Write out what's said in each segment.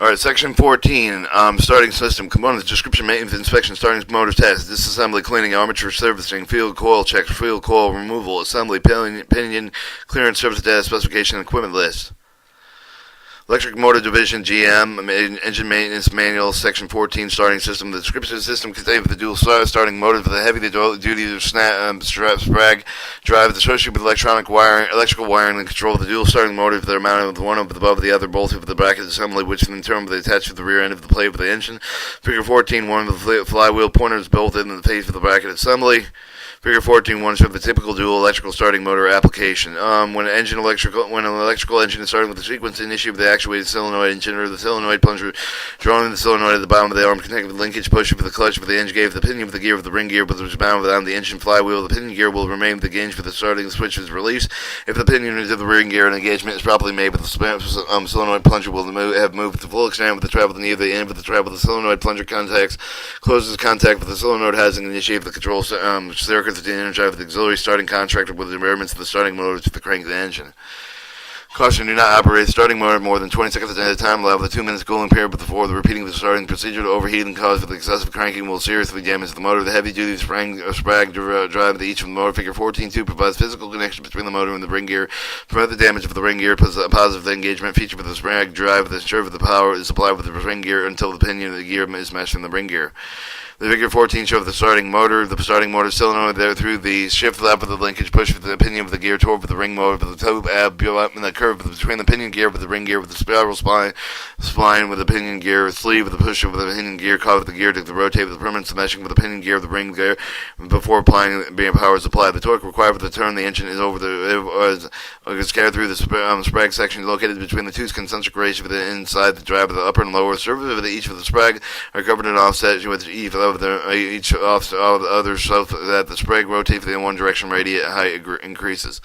Alright, section 14, starting system, components, description, maintenance, inspection, starting motor test, disassembly, cleaning, armature servicing, field coil checks, field coil removal, assembly, pinion, clearance, service data, specification, and equipment list. Electric Motor Division, GM, Engine Maintenance Manual, Section 14, Starting System. The description of the system contains the dual starting motor for the heavy-duty sprag drive associated with electrical wiring, and control of the dual starting motor for the mounted with one above the other, both of the bracket assembly, which in turn will be attached to the rear end of the plate of the engine. Figure 14, one of the flywheel pointers built into the face of the bracket assembly. Figure 14.1 shows the typical dual electrical starting motor application. When an electrical engine is starting with the sequence initiated with the actuated solenoid engine or the solenoid plunger, drawing the solenoid at the bottom of the arm, connected with linkage push for the clutch for the engine gear, the pinion for the gear with the ring gear, which is bound on the engine flywheel. The pinion gear will remain with the gauge for the starting switch is released. If the pinion is of the ring gear and engagement is properly made, with the solenoid plunger will have moved to full extent with the travel near the end of the travel. The solenoid plunger closes contact with the solenoid housing and initiate the control circuit to energize the auxiliary starting contractor with the environments of the starting motor to crank the engine. Caution, do not operate the starting motor more than 20 seconds at a time. Allow the 2 minutes cooling period before the repeating the starting procedure to overheat and cause the excessive cranking will seriously damage the motor. The heavy-duty sprag drive of each of the motor. Figure 14.2 provides physical connection between the motor and the ring gear. Prevent the damage of the ring gear. Positive engagement feature with the sprag drive that ensure that the power is supplied with the ring gear until the pinion of the gear is meshed in the ring gear. The figure 14 shows the starting motor solenoid there through the shift lever, the linkage push for the pinion of the gear toward the ring motor, the toe ab and the curve between the pinion gear with the ring gear with the spiral spline with the pinion gear, sleeve with the push of the pinion gear, cause the gear to rotate with the permanent smashing with the pinion gear of the ring gear before applying being power supply. The torque required for the turn the engine is over scattered through the sprag section located between the two concentric rays of the inside the drive of the upper and lower surface of each of the sprag are covered in offset with each off the other so that the sprag rotates in one direction, radial height increases.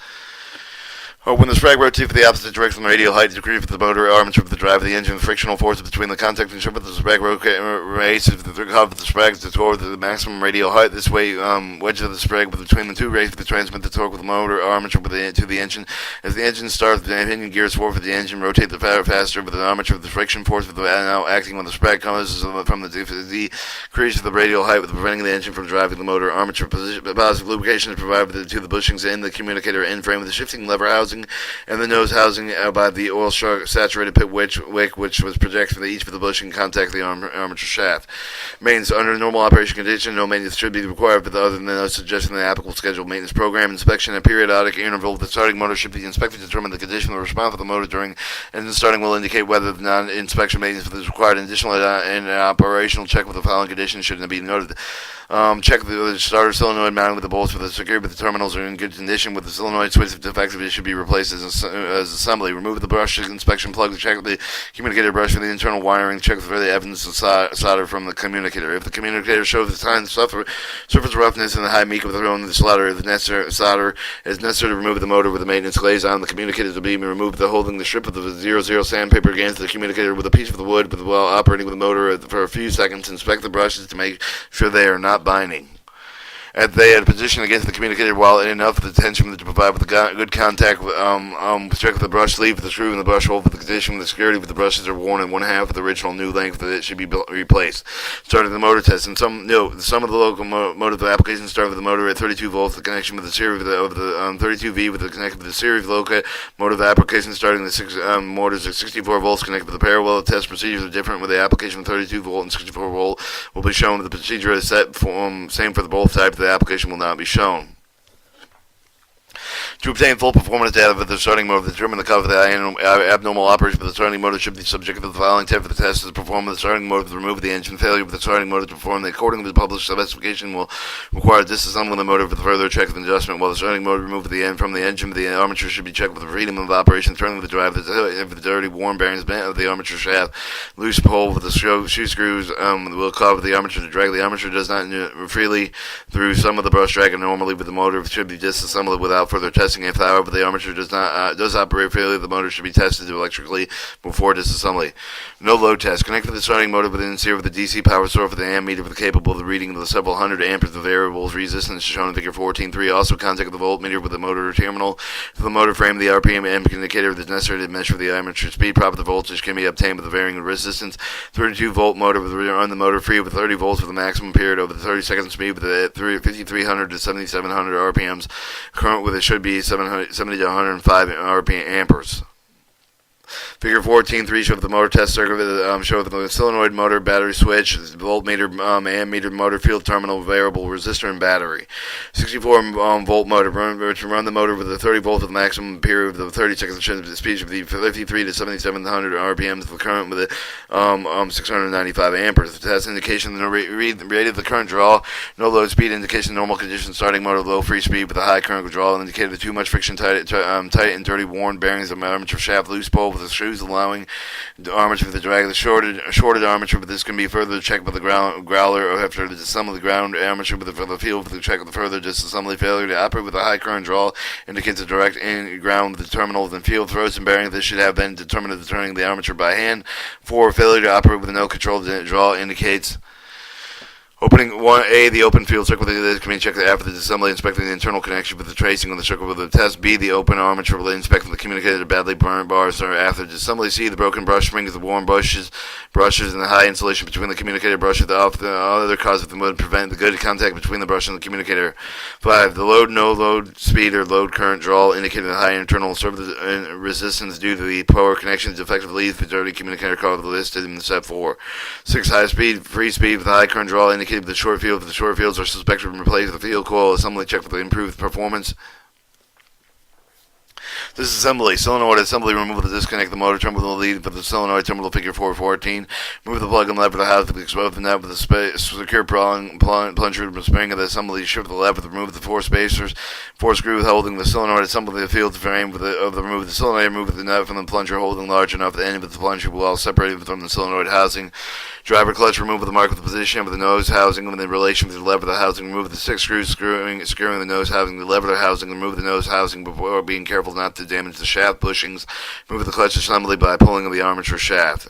When the sprag rotates the opposite direction, the radial height decreases for the motor armature of the drive of the engine. The frictional force between the contact and surface of the sprag raises the curve of the sprags toward the maximum radial height. This way, wedges of the sprag between the two rays to transmit the torque with the motor armature to the engine. As the engine starts, the pinion gears forward for the engine, rotate the faster with the armature of the friction force with the now acting when the sprag comes from the decrease of the radial height, with preventing the engine from driving the motor armature. Positive lubrication is provided to the bushings and the communicator end frame with the shifting lever housing and the nose housing by the oil saturated pit wick which was projected for each of the bushing contact the armature shaft. Maintenance under normal operation condition, no maintenance should be required but other than those suggesting the applicable scheduled maintenance program. Inspection at periodic interval of the starting motor should be inspected to determine the condition of the response of the motor during engine starting will indicate whether the non-inspection maintenance is required. Additional and operational check with the following conditions should be noted. Check the starter solenoid mounted with the bolts for the secure, but the terminals are in good condition. With the solenoid switch if defective, it should be replaced as assembly. Remove the brush inspection plug. Check the communicator brush for the internal wiring. Check for the evidence of solder from the communicator. If the communicator shows the time surface roughness and the high meek of the throwing of the solder, if necessary, solder is necessary to remove the motor with the maintenance glaze on. The communicator to be removed. Holding the strip of the 00 sandpaper against the communicator with a piece of the wood, while operating with the motor for a few seconds. Inspect the brushes to make sure they are not binding. They had a position against the communicator while in enough of the tension to provide with a good contact. Check with the brush sleeve, the screw, and the brush hole for the condition. The security with the brushes are worn in 1/2 of the original new length that it should be replaced. Starting the motor test. And some of the locomotive applications start with the motor at 32 volts. The connection with the series of the 32V with the connection with the series locomotive application starting the motors at 64 volts connected with the parallel. The test procedures are different with the application of 32 volt and 64 volt will be shown. The procedure is set same for both types. The application will not be shown. To obtain full performance data for the starting motor, determine the cause of the abnormal operation of the starting motor should be subject to the following test for the test is performed with the starting motor to remove the engine. Failure with the starting motor to perform according to the published specification will require disassembling the motor for further check and adjustment. While the starting motor removed from the engine, the armature should be checked with the freedom of operation, turning the drive, the dirty worn bearings of the armature shaft, loose pole with the shoe screws will cause the armature to drag. The armature does not freely through some of the brush drag, and normally with the motor should be disassembled without further testing. testing. If, however, the armature does operate fairly, the motor should be tested electrically before disassembly. No load test. Connect the starting motor within the series with the DC power source with the ammeter capable of the reading of the several hundred amperes of variables resistance shown in Figure 14.3. Also contact the voltmeter with the motor terminal to the motor frame. The RPM indicator is necessary to measure the armature speed. Proper voltage can be obtained with a varying resistance. 32-volt motor run the motor free with 30 volts for the maximum period over the 30-second speed with the 5,300 to 7,700 RPMs. Current with it should be 70 to 105 amperes. Figure 14.3 shows the motor test circuit. Show the solenoid motor, battery switch, voltmeter, ammeter, motor field terminal, variable resistor, and battery. 64-volt motor. Run the motor with the 30 volts with the maximum period of the 30 seconds. The speed should be 53 to 7,700 RPMs. The current with 695 amperes. The test indication: the rate of the current draw. No load speed indication: normal conditions. Starting motor, low free speed with a high current withdrawal. Indicated too much friction, tight and dirty, worn bearings of armature shaft, loose pole with the screws allowing the armature to drag the shorted armature, but this can be further checked by the growler or after the disassembly the ground armature with the field with the check of the further disassembly. Failure to operate with a high current draw indicates a direct ground with the terminals and field throws and bearings. This should have been determined at turning the armature by hand. 4. Failure to operate with no control draw indicates opening 1A, the open field circuit with can be checked after the disassembly, inspecting the internal connection with the tracing on the circuit with the test. B, the open armature will inspect the communicator badly burned bars or after disassembly. C, the broken brush springs, the worn brushes, and the high insulation between the communicator brushes. The other cause of the would prevent the good contact between the brush and the communicator. 5, the no load speed or load current draw indicating the high internal resistance due to the power connections effectively leads the dirty communicator called listed in step 4. 6, high speed, free speed with high current draw indicating the short field. The short fields are suspected to replace the field coil assembly check for the improved performance. Disassembly. Solenoid assembly. Remove the disconnect the motor terminal lead with the solenoid terminal figure 414. Move the plug and lever to house the exposed net with a secure plunger spring of the assembly. Shift the lever. Remove the 4 spacers. 4 screws holding the solenoid. Assemble the field frame remove the solenoid. Remove the nut from the plunger holding large enough the end of the plunger well separated from the solenoid housing. Driver clutch. Remove the mark with the position of the nose housing in relation with the lever the housing. Remove the 6 screws securing the nose housing, the lever the housing. Remove the nose housing before being careful not to damage the shaft bushings. Remove the clutch assembly by pulling of the armature shaft.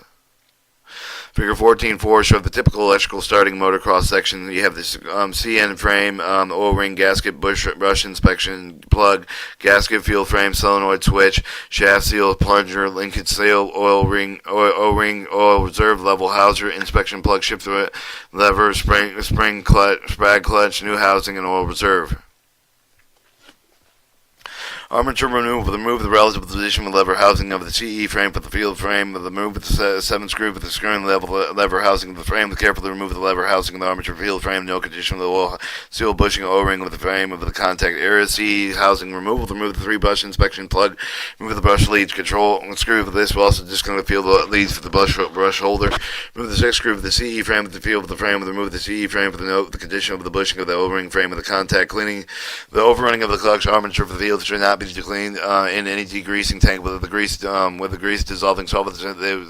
Figure 14.4 shows the typical electrical starting motor cross section. You have this CN frame, O-ring, gasket, brush inspection, plug, gasket, field frame, solenoid switch, shaft seal, plunger, linkage seal, O-ring, oil reserve level, houser, inspection plug, shifter, lever, spring clutch, sprag clutch, new housing, and oil reserve. Armature removal. Remove the relative position with lever housing of the CE frame for the field frame. Remove the 7 screw with the screwing lever housing of the frame. Carefully remove the lever housing of the armature field frame. No condition of the oil seal bushing O-ring with the frame of the contact area. CE housing removal. Remove the 3 brush inspection plug. Remove the brush leads. Control and screw for this. We'll also disconnect the field leads for the brush holder. Remove the 6 screw for the CE frame with the field of the frame. Remove the CE frame for the note the condition of the bushing of the O-ring frame of the contact. Cleaning the overrunning of the clutch armature for the field should not be cleaned in any degreasing tank with the grease dissolving solvent,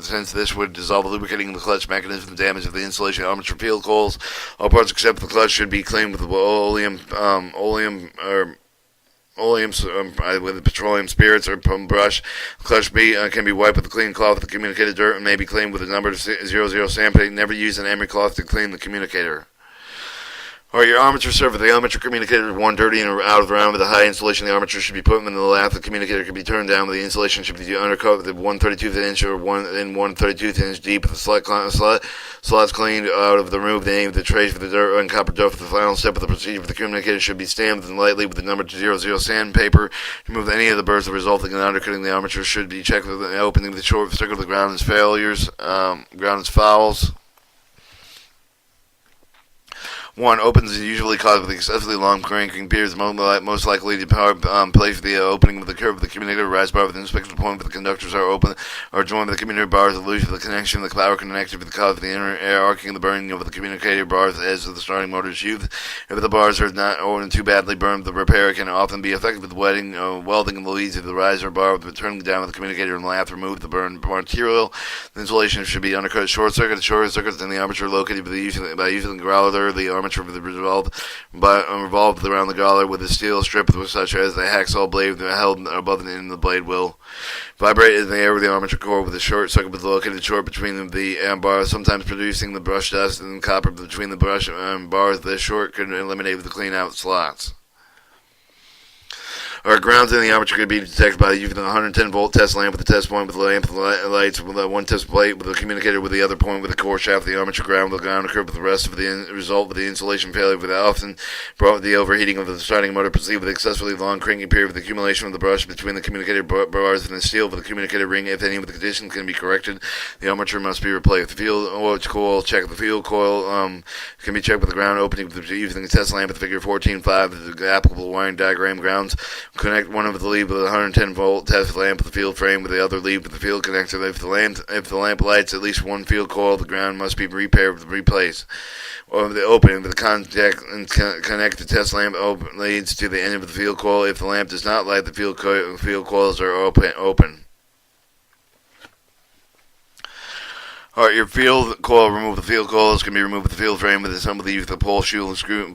since this would dissolve lubricating the clutch mechanism. The damage of the insulation armature field coils. All parts except the clutch should be cleaned with oleum with petroleum spirits or brush. Clutch B can be wiped with a clean cloth with the communicator dirt and may be cleaned with a number 00 sandpaper. Never use an emery cloth to clean the communicator. Or your armature server. The armature communicator is worn dirty and out of the round with a high insulation. The armature should be put in the lap. The communicator can be turned down. The insulation should be undercut with 1/32 inch or 1/32 inch deep. With the slots cleaned out of the remove the aim of the trace for the dirt and copper dust. For the final step of the procedure for the communicator should be stamped lightly with the number 00 sandpaper. To remove any of the burrs resulting in undercutting the armature should be checked with the opening of the short circuit of the ground as failures, ground as fouls. 1. Opens is usually caused with excessively long cranking periods, most likely to power place the opening of the curve of the communicator rise bar with the inspection point where the conductors are open or joined with the communicator bars. The loose of the connection of the power connector with the cause of the inner air arcing of the burning of the communicator bars as the starting motor is used. If the bars are not or too badly burned, the repair can often be effective with welding of the leads of the riser bar with turning down with the communicator and lath. Remove the burned material. The insulation should be undercut. Short circuits and the armature located by using the growler. The armature armature revolved around the collar with a steel strip such as the hacksaw blade held above the end of the blade will vibrate in the air with the armature core with a short circuit located short between the bars, sometimes producing the brush dust and copper between the brush bars. The short could eliminate the clean out slots. Our grounds in the armature could be detected by using a 110-volt test lamp with a test point with a lamp lights with one test plate with a communicator with the other point with the core shaft of the armature ground with the ground curve with the rest of the result with the insulation failure with often brought the overheating of the starting motor proceed with excessively long cranking period with the accumulation of the brush between the communicator bars and the steel with the communicator ring. If any of the conditions can be corrected, the armature must be replaced. The field coil check. The field coil can be checked with the ground opening using the test lamp with figure 14.5 the applicable wiring diagram. Grounds connect one of the lead with a 110-volt test lamp with the field frame with the other lead with the field connector. If the lamp lights at least one field coil, the ground must be repaired with replaced. Or the opening with the contact and connect the test lamp leads to the end of the field coil. If the lamp does not light, the field coils are open. Alright, your field coil, remove the field coils can be removed with the field frame with assembly use the pole shoe screwdriver.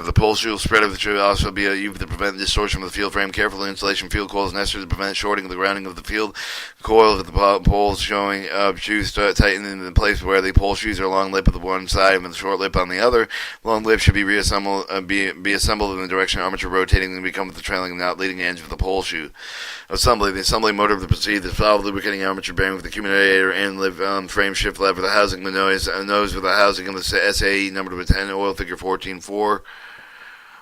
The pole shoe spreader should also be used to prevent distortion of the field frame. Careful installation of field coils is necessary to prevent shorting of the grounding of the field coils with the poles showing shoes tightened in the place where the pole shoes are long lip on one side and the short lip on the other. Long lip should be reassembled be assembled in the direction armature rotating and become with the trailing and not leading edge of the pole shoe. Assembly. The assembly motor of the proceed the valve lubricating armature bearing with the accumulator and frame shift lever. The housing the nose with the housing of the SAE number 10 oil figure 14.4.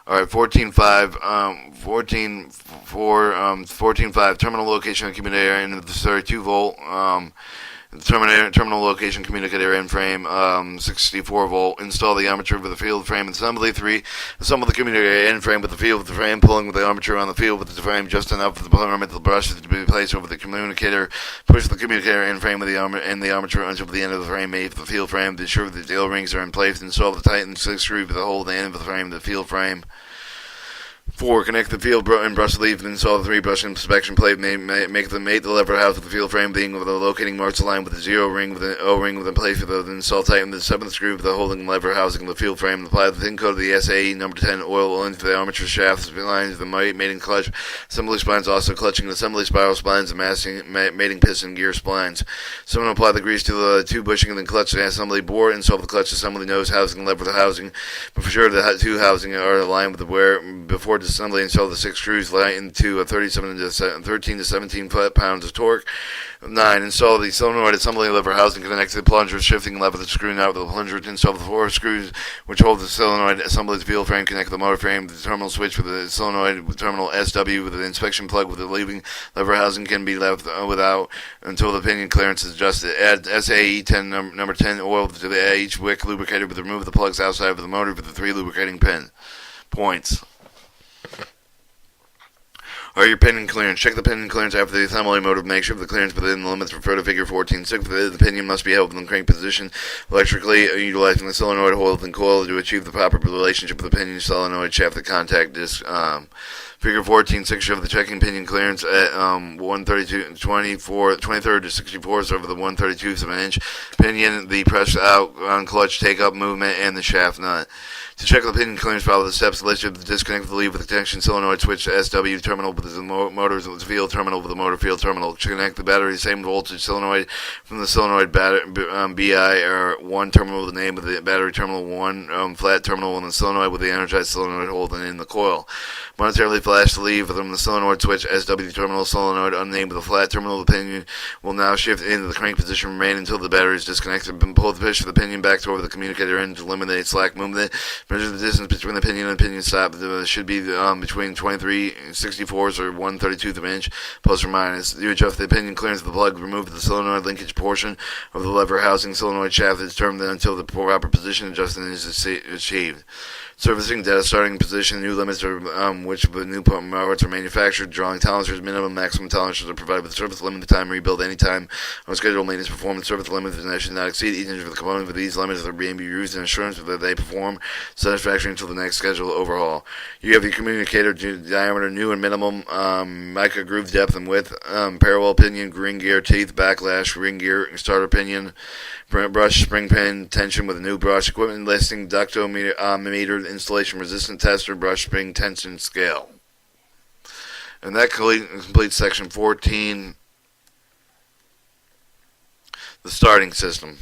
Alright, 14.5 terminal location accumulator and the 32 volt terminal location communicator end frame 64 volt. Install the armature with the field frame. Assembly 3. Assemble the communicator end frame with the field with the frame, pulling with the armature on the field with the frame just enough for the permanent brush to be placed over the communicator. Push the communicator end frame with the armature until the end of the frame made for the field frame. Be sure that the O-rings are in place. Install the tightened 6 screw with the hole at the end of the frame to the field frame. 4. Connect the field and brush leaf and install the 3 brush inspection plate. Make the lever house with the field frame being with the locating marks aligned with the 0 ring with an O ring with a place with the install tighten the 7th screw with the holding lever housing of the field frame. Apply the thin coat of the SAE number 10 oil into the armature shafts, lines the mating clutch, assembly splines, also clutching the assembly spiral splines, and mating piston gear splines. Someone apply the grease to the 2 bushing and then clutch the assembly board. Install the clutch assembly nose housing lever the housing, but for sure the 2 housing are aligned with the wear before assembly. Install the 6 screws lighten to 13 to 17 pounds of torque. 9. Install the solenoid assembly lever housing connect to the plunger shifting lever the screw out with the plunger. Install the 4 screws which hold the solenoid assembly to the field frame. Connect the motor frame to the terminal switch with the solenoid with terminal SW with the inspection plug with the leaving lever housing can be left without until the pinion clearance is adjusted. Add SAE 10 number 10 oil to each wick lubricator with remove the plugs outside of the motor with the 3 lubricating points. Or your pinion clearance. Check the pinion clearance after the assembly motor. Make sure the clearance within the limits. Refer to figure 14.6. The pinion must be held in the crank position electrically, utilizing the solenoid hold and coil to achieve the proper relationship with the pinion solenoid shaft. The contact disc. Figure 14.6 show the checking pinion clearance at 132, 23rd to 64ths over the 132ths of an inch. Pinion, the press out on clutch take up movement, and the shaft nut. To check the pinion clearance, follow the steps listed. Disconnect the lead with the connection solenoid switch to SW terminal with the motor's field terminal with the motor field terminal. Connect the battery same voltage solenoid from the solenoid BI or 1 terminal with the name of the battery terminal 1 flat terminal and the solenoid with the energized solenoid holding in the coil. Monetarily flash the lead from the solenoid switch SW terminal solenoid unnamed with the flat terminal of the pinion will now shift into the crank position remain until the battery is disconnected. Pull the pitch of the pinion back toward the communicator end to eliminate slack movement. Measure the distance between the pinion and pinion stop. Should be between 23 64ths or 1/32 of an inch, plus or minus. You adjust the pinion clearance of the plug. Remove the solenoid linkage portion of the lever housing solenoid shaft is determined until the proper position adjustment is achieved. Servicing data starting position. New limits are which need new parts are manufactured. Drawing tolerances, minimum, maximum tolerances are provided with a service limit time. Rebuild anytime on schedule. Maintenance performance service limits should not exceed each inch of the component. With these limits, are being used in assurance that they perform satisfactorily until the next scheduled overhaul. You have your communicator diameter, new and minimum, mica groove depth and width, parallel pinion, ring gear, teeth, backlash, ring gear, starter pinion, brush, spring pin, tension with a new brush, equipment listing, ductometer, installation resistant tester, brush, spring, tension, scale. And that completes section 14, the starting system.